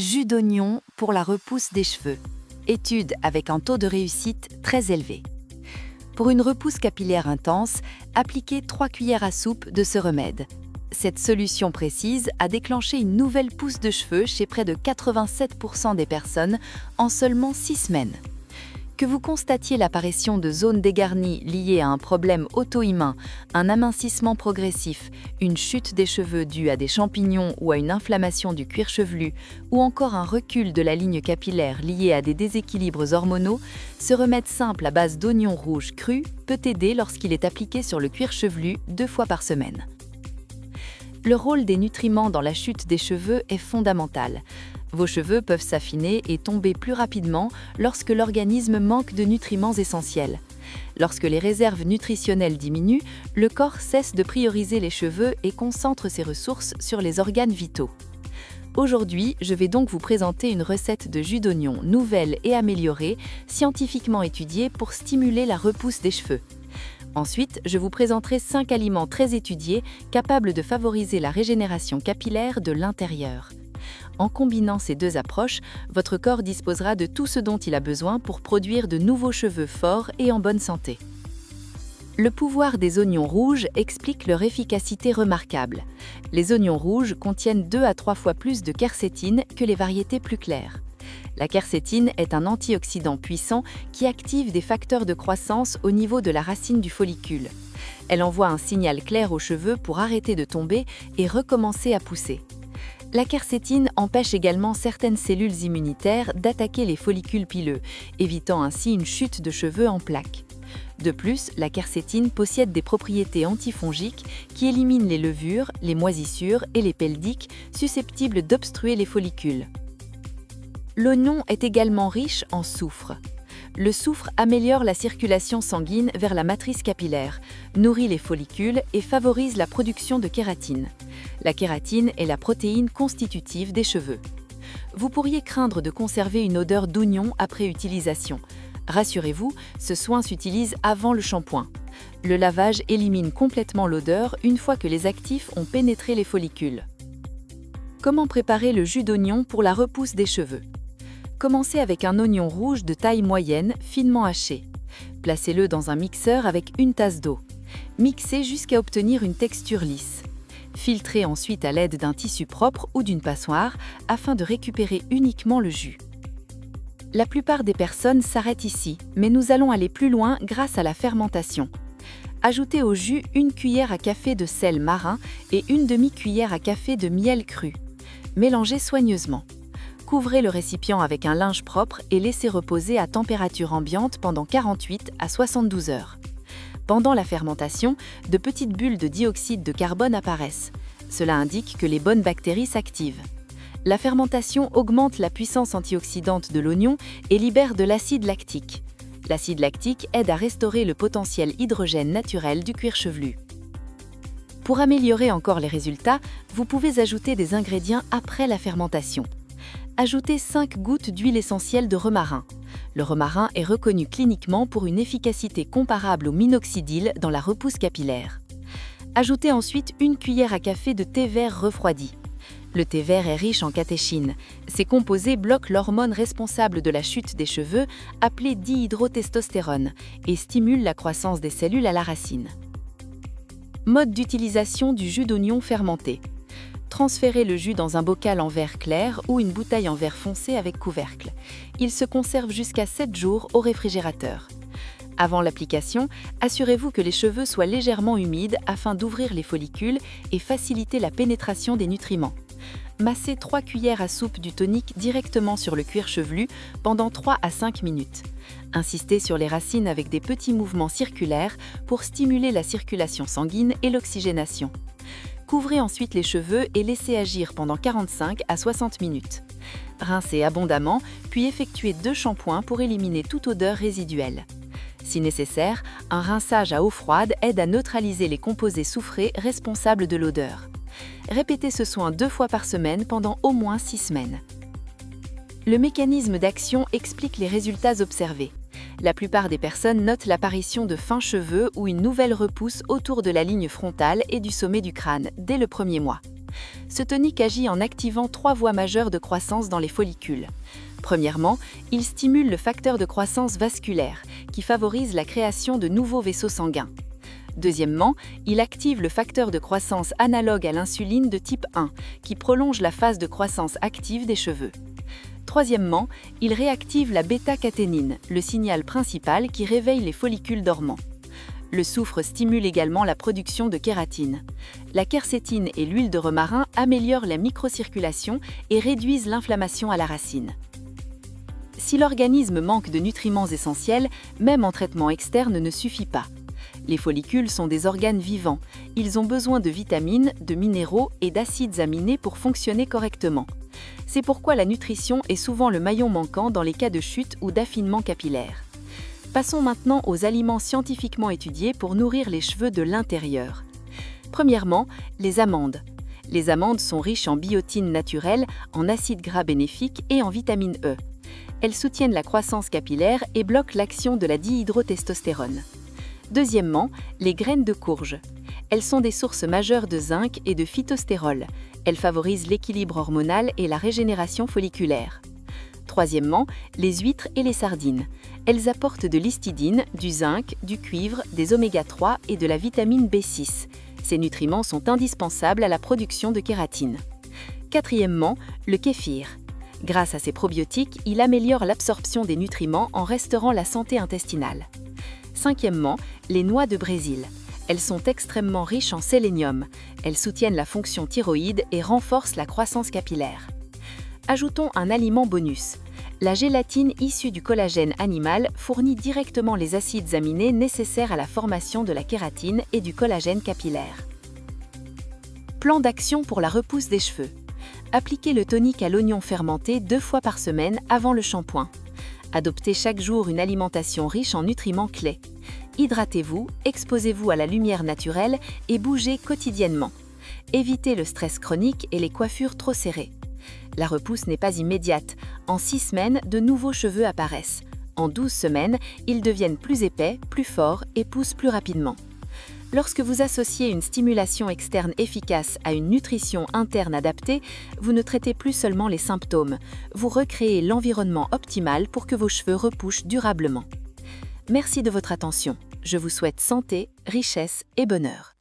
Jus d'oignon pour la repousse des cheveux. Étude avec un taux de réussite très élevé. Pour une repousse capillaire intense, appliquez 3 cuillères à soupe de ce remède. Cette solution précise a déclenché une nouvelle pousse de cheveux chez près de 87% des personnes en seulement 6 semaines. Que vous constatiez l'apparition de zones dégarnies liées à un problème auto-immun, un amincissement progressif, une chute des cheveux due à des champignons ou à une inflammation du cuir chevelu, ou encore un recul de la ligne capillaire lié à des déséquilibres hormonaux, ce remède simple à base d'oignon rouge cru peut aider lorsqu'il est appliqué sur le cuir chevelu 2 fois par semaine. Le rôle des nutriments dans la chute des cheveux est fondamental. Vos cheveux peuvent s'affiner et tomber plus rapidement lorsque l'organisme manque de nutriments essentiels. Lorsque les réserves nutritionnelles diminuent, le corps cesse de prioriser les cheveux et concentre ses ressources sur les organes vitaux. Aujourd'hui, je vais donc vous présenter une recette de jus d'oignon nouvelle et améliorée, scientifiquement étudiée pour stimuler la repousse des cheveux. Ensuite, je vous présenterai 5 aliments très étudiés capables de favoriser la régénération capillaire de l'intérieur. En combinant ces deux approches, votre corps disposera de tout ce dont il a besoin pour produire de nouveaux cheveux forts et en bonne santé. Le pouvoir des oignons rouges explique leur efficacité remarquable. Les oignons rouges contiennent 2 à 3 fois plus de quercétine que les variétés plus claires. La quercétine est un antioxydant puissant qui active des facteurs de croissance au niveau de la racine du follicule. Elle envoie un signal clair aux cheveux pour arrêter de tomber et recommencer à pousser. La quercétine empêche également certaines cellules immunitaires d'attaquer les follicules pileux, évitant ainsi une chute de cheveux en plaques. De plus, la quercétine possède des propriétés antifongiques qui éliminent les levures, les moisissures et les peldiques susceptibles d'obstruer les follicules. L'oignon est également riche en soufre. Le soufre améliore la circulation sanguine vers la matrice capillaire, nourrit les follicules et favorise la production de kératine. La kératine est la protéine constitutive des cheveux. Vous pourriez craindre de conserver une odeur d'oignon après utilisation. Rassurez-vous, ce soin s'utilise avant le shampoing. Le lavage élimine complètement l'odeur une fois que les actifs ont pénétré les follicules. Comment préparer le jus d'oignon pour la repousse des cheveux ? Commencez avec un oignon rouge de taille moyenne, finement haché. Placez-le dans un mixeur avec une tasse d'eau. Mixez jusqu'à obtenir une texture lisse. Filtrez ensuite à l'aide d'un tissu propre ou d'une passoire afin de récupérer uniquement le jus. La plupart des personnes s'arrêtent ici, mais nous allons aller plus loin grâce à la fermentation. Ajoutez au jus 1 cuillère à café de sel marin et 1 demi-cuillère à café de miel cru. Mélangez soigneusement. Couvrez le récipient avec un linge propre et laissez reposer à température ambiante pendant 48 à 72 heures. Pendant la fermentation, de petites bulles de dioxyde de carbone apparaissent. Cela indique que les bonnes bactéries s'activent. La fermentation augmente la puissance antioxydante de l'oignon et libère de l'acide lactique. L'acide lactique aide à restaurer le potentiel hydrogène naturel du cuir chevelu. Pour améliorer encore les résultats, vous pouvez ajouter des ingrédients après la fermentation. Ajoutez 5 gouttes d'huile essentielle de romarin. Le romarin est reconnu cliniquement pour une efficacité comparable au minoxidil dans la repousse capillaire. Ajoutez ensuite 1 cuillère à café de thé vert refroidi. Le thé vert est riche en catéchine. Ces composés bloquent l'hormone responsable de la chute des cheveux, appelée dihydrotestostérone, et stimulent la croissance des cellules à la racine. Mode d'utilisation du jus d'oignon fermenté. Transférez le jus dans un bocal en verre clair ou une bouteille en verre foncé avec couvercle. Il se conserve jusqu'à 7 jours au réfrigérateur. Avant l'application, assurez-vous que les cheveux soient légèrement humides afin d'ouvrir les follicules et faciliter la pénétration des nutriments. Massez 3 cuillères à soupe du tonique directement sur le cuir chevelu pendant 3 à 5 minutes. Insistez sur les racines avec des petits mouvements circulaires pour stimuler la circulation sanguine et l'oxygénation. Couvrez ensuite les cheveux et laissez agir pendant 45 à 60 minutes. Rincez abondamment, puis effectuez 2 shampoings pour éliminer toute odeur résiduelle. Si nécessaire, un rinçage à eau froide aide à neutraliser les composés soufrés responsables de l'odeur. Répétez ce soin 2 fois par semaine pendant au moins 6 semaines. Le mécanisme d'action explique les résultats observés. La plupart des personnes notent l'apparition de fins cheveux ou une nouvelle repousse autour de la ligne frontale et du sommet du crâne dès le premier mois. Ce tonique agit en activant 3 voies majeures de croissance dans les follicules. Premièrement, il stimule le facteur de croissance vasculaire, qui favorise la création de nouveaux vaisseaux sanguins. Deuxièmement, il active le facteur de croissance analogue à l'insuline de type 1, qui prolonge la phase de croissance active des cheveux. Troisièmement, il réactive la bêta-caténine, le signal principal qui réveille les follicules dormants. Le soufre stimule également la production de kératine. La quercétine et l'huile de romarin améliorent la microcirculation et réduisent l'inflammation à la racine. Si l'organisme manque de nutriments essentiels, même en traitement externe ne suffit pas. Les follicules sont des organes vivants. Ils ont besoin de vitamines, de minéraux et d'acides aminés pour fonctionner correctement. C'est pourquoi la nutrition est souvent le maillon manquant dans les cas de chute ou d'affinement capillaire. Passons maintenant aux aliments scientifiquement étudiés pour nourrir les cheveux de l'intérieur. Premièrement, les amandes. Les amandes sont riches en biotine naturelle, en acides gras bénéfiques et en vitamine E. Elles soutiennent la croissance capillaire et bloquent l'action de la dihydrotestostérone. Deuxièmement, les graines de courge. Elles sont des sources majeures de zinc et de phytostérol. Elles favorisent l'équilibre hormonal et la régénération folliculaire. Troisièmement, les huîtres et les sardines. Elles apportent de l'histidine, du zinc, du cuivre, des oméga 3 et de la vitamine B6. Ces nutriments sont indispensables à la production de kératine. Quatrièmement, le kéfir. Grâce à ses probiotiques, il améliore l'absorption des nutriments en restaurant la santé intestinale. Cinquièmement, les noix de Brésil. Elles sont extrêmement riches en sélénium. Elles soutiennent la fonction thyroïde et renforcent la croissance capillaire. Ajoutons un aliment bonus. La gélatine issue du collagène animal fournit directement les acides aminés nécessaires à la formation de la kératine et du collagène capillaire. Plan d'action pour la repousse des cheveux. Appliquez le tonique à l'oignon fermenté 2 fois par semaine avant le shampoing. Adoptez chaque jour une alimentation riche en nutriments clés. Hydratez-vous, exposez-vous à la lumière naturelle et bougez quotidiennement. Évitez le stress chronique et les coiffures trop serrées. La repousse n'est pas immédiate. En 6 semaines, de nouveaux cheveux apparaissent. En 12 semaines, ils deviennent plus épais, plus forts et poussent plus rapidement. Lorsque vous associez une stimulation externe efficace à une nutrition interne adaptée, vous ne traitez plus seulement les symptômes, vous recréez l'environnement optimal pour que vos cheveux repoussent durablement. Merci de votre attention. Je vous souhaite santé, richesse et bonheur.